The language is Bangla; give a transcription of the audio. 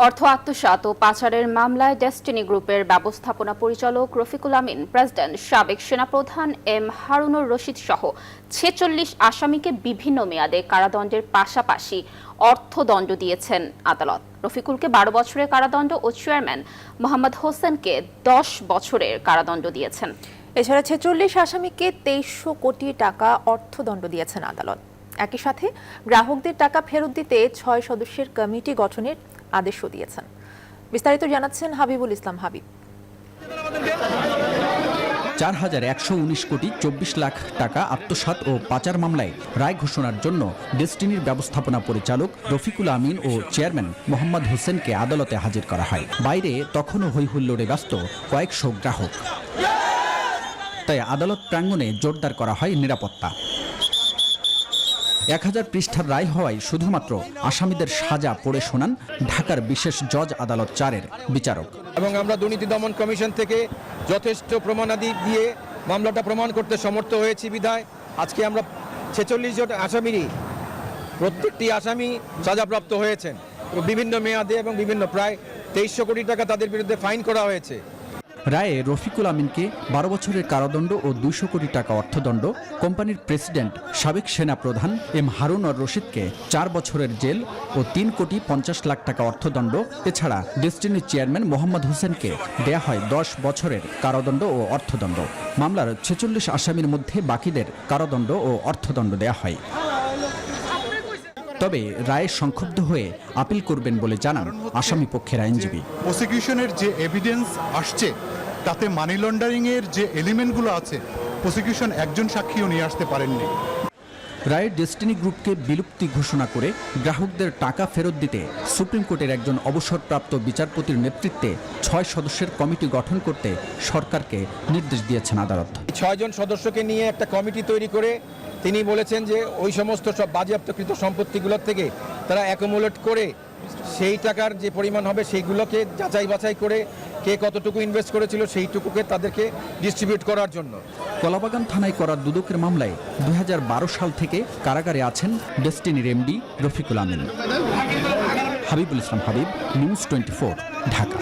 অর্থ আত্মসাৎ ও পাচারের মামলায় ডেস্টিনি গ্রুপের ব্যবস্থাপনা পরিচালক রফিকুল আমিন, প্রেসিডেন্ট, সাবেক সেনাপ্রধান এম হারুনুর রশিদ সহ ৪৬ আসামিকে বিভিন্ন মেয়াদে কারাদণ্ডের পাশাপাশি অর্থদণ্ড দিয়েছেন আদালত। রফিকুলকে ১২ বছরের কারাদণ্ড ও চেয়ারম্যান মোহাম্মদ হোসেনকে ১০ বছরের কারাদণ্ড দিয়েছেন। এছাড়া ৪৬ আসামিকে ২৩০০ কোটি টাকা অর্থদণ্ড দিয়েছেন আদালত। একই সাথে গ্রাহকদের টাকা ফেরত দিতে ৬ সদস্যের কমিটি গঠনের আদেশও দিয়েছেন। বিস্তারিত জানাচ্ছেন হাবিবুল ইসলাম হাবিব। ৪,১১৯ কোটি ২৪ লাখ টাকা আত্মসাৎ ও পাচার মামলায় রায় ঘোষণার জন্য ডেস্টিনির ব্যবস্থাপনা পরিচালক রফিকুল আমিন ও চেয়ারম্যান মোহাম্মদ হোসেনকে আদালতে হাজির করা হয়। বাইরে তখনও হৈহুল্লোড়ে ব্যস্ত কয়েকশো গ্রাহক, তাই আদালত প্রাঙ্গণে জোরদার করা হয় নিরাপত্তা। ১,০০০ পৃষ্ঠার রায় হওয়ায় শুধুমাত্র আসামিদের সাজা পড়ে শোনান ঢাকার বিশেষ জজ আদালত ৪-এর বিচারক। এবং আমরা দুর্নীতি দমন কমিশন থেকে যথেষ্ট প্রমাণাদি দিয়ে মামলাটা প্রমাণ করতে সমর্থ হয়েছি বিধায় আজকে আমরা ৪৬ জন আসামিরই প্রত্যেকটি আসামি সাজাপ্রাপ্ত হয়েছেন বিভিন্ন মেয়াদে এবং বিভিন্ন প্রায় ২৩০০ কোটি টাকা তাদের বিরুদ্ধে ফাইন করা হয়েছে। রায়ে রফিকুল আমিনকে ১২ বছরের কারাদণ্ড ও ২০০ কোটি টাকা অর্থদণ্ড, কোম্পানির প্রেসিডেন্ট সাবেক সেনাপ্রধান এম হারুনুর রশিদকে ৪ বছরের জেল ও ৩ কোটি ৫০ লাখ টাকা অর্থদণ্ড, এছাড়া ডেস্টিনির চেয়ারম্যান মোহাম্মদ হোসেনকে দেয়া হয় ১০ বছরের কারাদণ্ড ও অর্থদণ্ড। মামলার ৪৬ আসামির মধ্যে বাকিদের কারাদণ্ড ও অর্থদণ্ড দেয়া হয়। তবে রায়ে সংক্ষুব্ধ হয়ে আপিল করবেন বলে জানান আসামি পক্ষের আইনজীবী। প্রসিকিউশনের যে এভিডেন্স আসছে তাতে মানি লন্ডারিং এর যে এলিমেন্টগুলো আছে প্রসিকিউশন একজন সাক্ষীও নিয়ে আসতে পারেননি। রায়ে ডেস্টিনি গ্রুপকে বিলুপ্তি ঘোষণা করে গ্রাহকদের টাকা ফেরত দিতে সুপ্রিম কোর্টের একজন অবসরপ্রাপ্ত বিচারপতির নেতৃত্বে ৬ সদস্যের কমিটি গঠন করতে সরকারকে নির্দেশ দিয়েছেন আদালত। ৬ জন সদস্যকে নিয়ে একটা কমিটি তৈরি করে তিনি বলেছেন যে ওই সমস্ত সব বাজেয়াপ্তকৃত সম্পত্তিগুলোর থেকে তারা অ্যাকুমুলেট করে সেই টাকার যে পরিমাণ হবে সেইগুলোকে যাচাই বাছাই করে কে কতটুকু ইনভেস্ট করেছিল সেইটুকুকে তাদেরকে ডিস্ট্রিবিউট করার জন্য। কলাবাগান থানায় করা দুদকের মামলায় ২০১২ সাল থেকে কারাগারে আছেন ডেস্টিনির এমডি রফিকুল আমিন। হাবিবুল ইসলাম হাবিব, নিউজ 24, ঢাকা।